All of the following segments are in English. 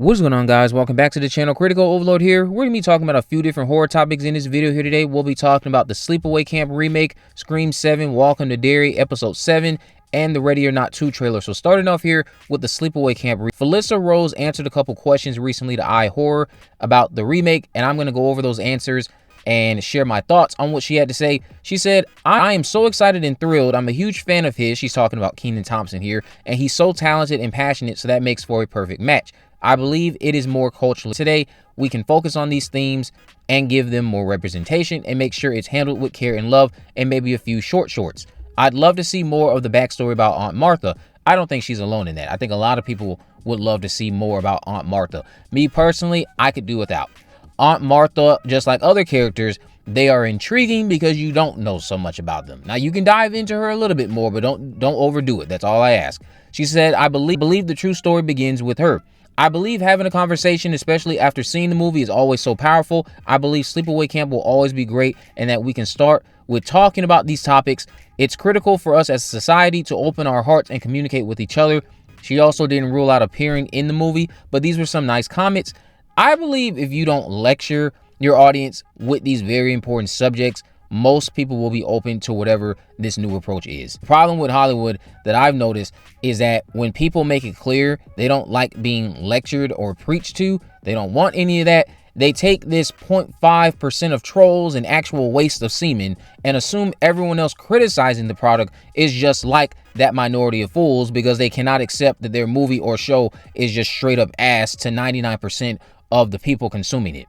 What's going on, guys? Welcome back to the channel. Critical Overload here. We're going to be talking about a few different horror topics in this video here today. We'll be talking about the Sleepaway Camp remake, Scream 7, Welcome to Derry, Episode 7, and the Ready or Not 2 trailer. So starting off here with the Sleepaway Camp. Felissa Rose answered a couple questions recently to iHorror about the remake, and I'm going to go over those answers and share my thoughts on what she had to say. She said, I am so excited and thrilled. I'm a huge fan of his. She's talking about Kenan Thompson here, and he's so talented and passionate, so that makes for a perfect match. I believe it is more cultural. Today, we can focus on these themes and give them more representation and make sure it's handled with care and love and maybe a few shorts. I'd love to see more of the backstory about Aunt Martha. I don't think she's alone in that. I think a lot of people would love to see more about Aunt Martha. Me personally, I could do without. Aunt Martha, just like other characters, they are intriguing because you don't know so much about them. Now, you can dive into her a little bit more, but don't overdo it. That's all I ask. She said, I believe the true story begins with her. I believe having a conversation, especially after seeing the movie, is always so powerful. I believe Sleepaway Camp will always be great and that we can start with talking about these topics. It's critical for us as a society to open our hearts and communicate with each other. She also didn't rule out appearing in the movie, but these were some nice comments. I believe if you don't lecture your audience with these very important subjects, most people will be open to whatever this new approach is. The problem with Hollywood that I've noticed is that when people make it clear they don't like being lectured or preached to, they don't want any of that, they take this 0.5% of trolls and actual waste of semen and assume everyone else criticizing the product is just like that minority of fools because they cannot accept that their movie or show is just straight up ass to 99% of the people consuming it.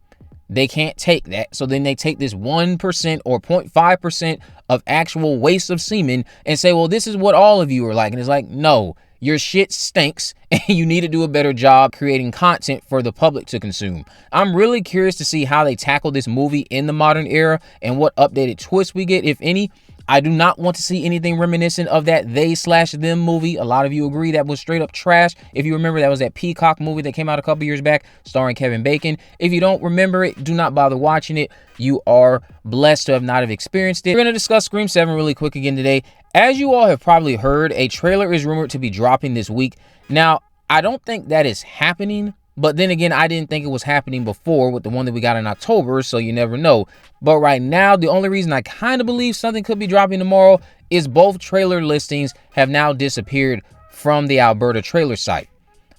They can't take that, so then they take this 1% or 0.5% of actual waste of semen and say, well, this is what all of you are like. And it's like, no, your shit stinks and you need to do a better job creating content for the public to consume. I'm really curious to see how they tackle this movie in the modern era and what updated twists we get, if any. I do not want to see anything reminiscent of that They/Them movie. A lot of you agree that was straight up trash. If you remember, that was that Peacock movie that came out a couple years back starring Kevin Bacon. If you don't remember it, do not bother watching it. You are blessed to not have experienced it. We're going to discuss Scream 7 really quick again today. As you all have probably heard, a trailer is rumored to be dropping this week. Now, I don't think that is happening. But then again, I didn't think it was happening before with the one that we got in October, so you never know. But right now, the only reason I kind of believe something could be dropping tomorrow is both trailer listings have now disappeared from the Alberta trailer site.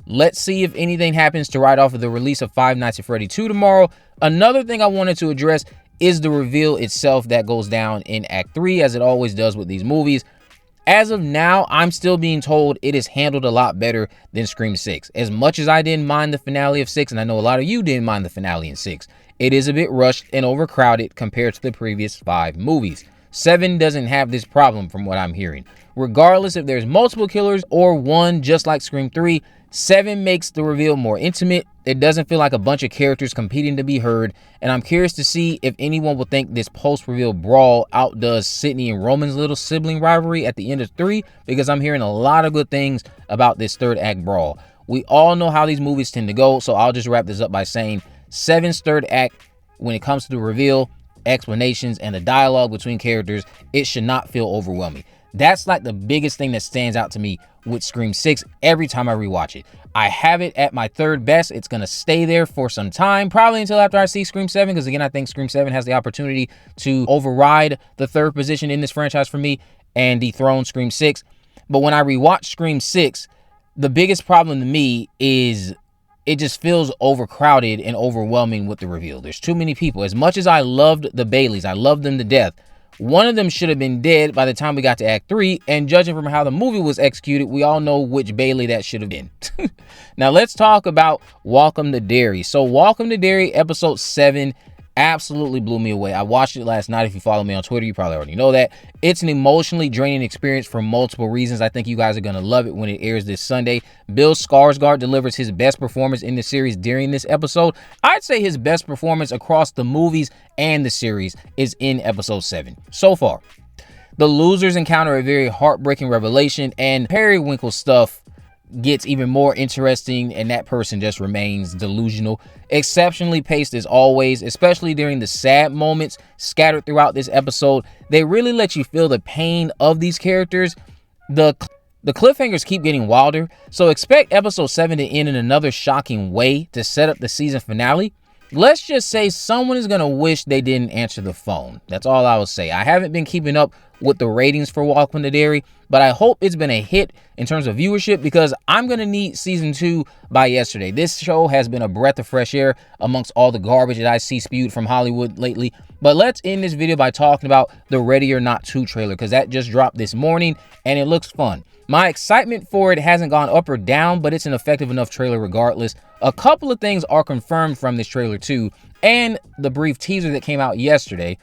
Let's see if anything happens to write off of the release of Five Nights at Freddy 2 tomorrow. Another thing I wanted to address is the reveal itself that goes down in Act 3, as it always does with these movies. As of now, I'm still being told it is handled a lot better than Scream 6. As much as I didn't mind the finale of 6, and I know a lot of you didn't mind the finale in 6, it is a bit rushed and overcrowded compared to the previous 5 movies. 7 doesn't have this problem from what I'm hearing. Regardless if there's multiple killers or one just like Scream 3, 7 makes the reveal more intimate. It doesn't feel like a bunch of characters competing to be heard, and I'm curious to see if anyone will think this post-reveal brawl outdoes Sydney and Roman's little sibling rivalry at the end of 3, because I'm hearing a lot of good things about this third act brawl. We all know how these movies tend to go, so I'll just wrap this up by saying 7's third act, when it comes to the reveal, explanations, and the dialogue between characters, it should not feel overwhelming. That's like the biggest thing that stands out to me with Scream 6 every time I rewatch it. I have it at my third best. It's going to stay there for some time, probably until after I see Scream 7, because again, I think Scream 7 has the opportunity to override the third position in this franchise for me and dethrone Scream 6. But when I rewatch Scream 6, the biggest problem to me is it just feels overcrowded and overwhelming with the reveal. There's too many people. As much as I loved the Baileys, I loved them to death, one of them should have been dead by the time we got to Act 3, and judging from how the movie was executed, we all know which Bailey that should have been. Now, let's talk about Welcome to Derry. So, Welcome to Derry, Episode 7, absolutely blew me away. I watched it last night. If you follow me on Twitter, you probably already know that. It's an emotionally draining experience for multiple reasons. I think you guys are going to love it when it airs this Sunday. Bill Skarsgård delivers his best performance in the series during this episode. I'd say his best performance across the movies and the series is in Episode 7 so far. The losers encounter a very heartbreaking revelation, and periwinkle stuff gets even more interesting, and that person just remains delusional. Exceptionally paced as always, especially during the sad moments scattered throughout this episode. They really let you feel the pain of these characters. The The cliffhangers keep getting wilder, so expect episode 7 to end in another shocking way to set up the season finale. Let's just say someone is going to wish they didn't answer the phone. That's all I will say. I haven't been keeping up with the ratings for Welcome to Derry, but I hope it's been a hit in terms of viewership because I'm going to need season 2 by yesterday. This show has been a breath of fresh air amongst all the garbage that I see spewed from Hollywood lately. But let's end this video by talking about the Ready or Not 2 trailer because that just dropped this morning and it looks fun. My excitement for it hasn't gone up or down, but it's an effective enough trailer regardless. A couple of things are confirmed from this trailer too, and the brief teaser that came out yesterday.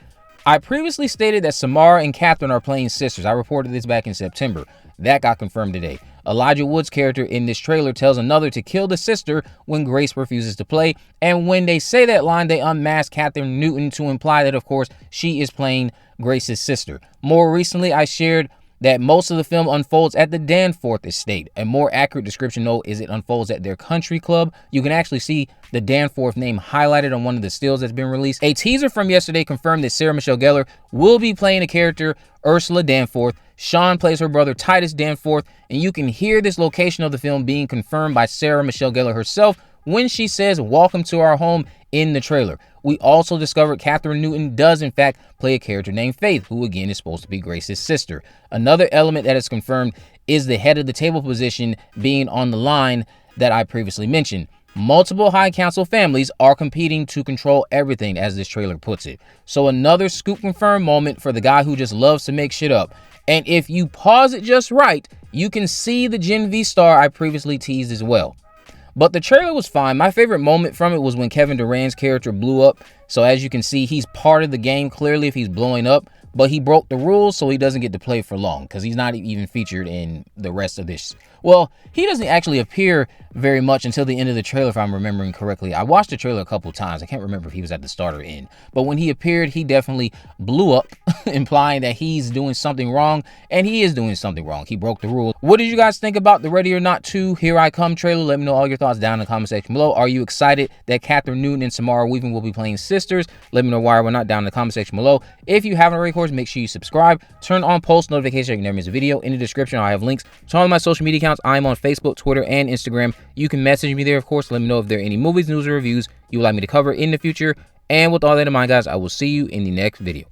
I previously stated that Samara and Catherine are playing sisters. I reported this back in September. That got confirmed today. Elijah Wood's character in this trailer tells another to kill the sister when Grace refuses to play, and when they say that line, they unmask Catherine Newton to imply that, of course, she is playing Grace's sister. More recently, I shared that most of the film unfolds at the Danforth estate. A more accurate description, though, is it unfolds at their country club. You can actually see the Danforth name highlighted on one of the stills that's been released. A teaser from yesterday confirmed that Sarah Michelle Gellar will be playing a character, Ursula Danforth. Sean plays her brother, Titus Danforth, and you can hear this location of the film being confirmed by Sarah Michelle Gellar herself when she says, "Welcome to our home," in the trailer. We also discovered Catherine Newton does in fact play a character named Faith, who again is supposed to be Grace's sister. Another element that is confirmed is the head of the table position being on the line that I previously mentioned. Multiple High Council families are competing to control everything, as this trailer puts it. So another scoop confirmed moment for the guy who just loves to make shit up. And if you pause it just right, you can see the Gen V star I previously teased as well. But the trailer was fine. My favorite moment from it was when Kevin Durant's character blew up. So as you can see, he's part of the game clearly if he's blowing up, but he broke the rules, so he doesn't get to play for long because he's not even featured in the rest of this. Well, he doesn't actually appear very much until the end of the trailer, if I'm remembering correctly. I watched the trailer a couple times. I can't remember if he was at the start or end. But when he appeared, he definitely blew up, implying that he's doing something wrong, and he is doing something wrong. He broke the rules. What did you guys think about the Ready or Not 2 Here I Come trailer? Let me know all your thoughts down in the comment section below. Are you excited that Catherine Newton and Samara Weaving will be playing sisters? Let me know why or why not down in the comment section below. If you haven't already, of course, make sure you subscribe. Turn on post notifications so you can never miss a video. In the description, I have links to all of my social media accounts. I'm on Facebook, Twitter, and Instagram. You can message me there, of course. Let me know if there are any movies, news, or reviews you would like me to cover in the future. And with all that in mind, guys, I will see you in the next video.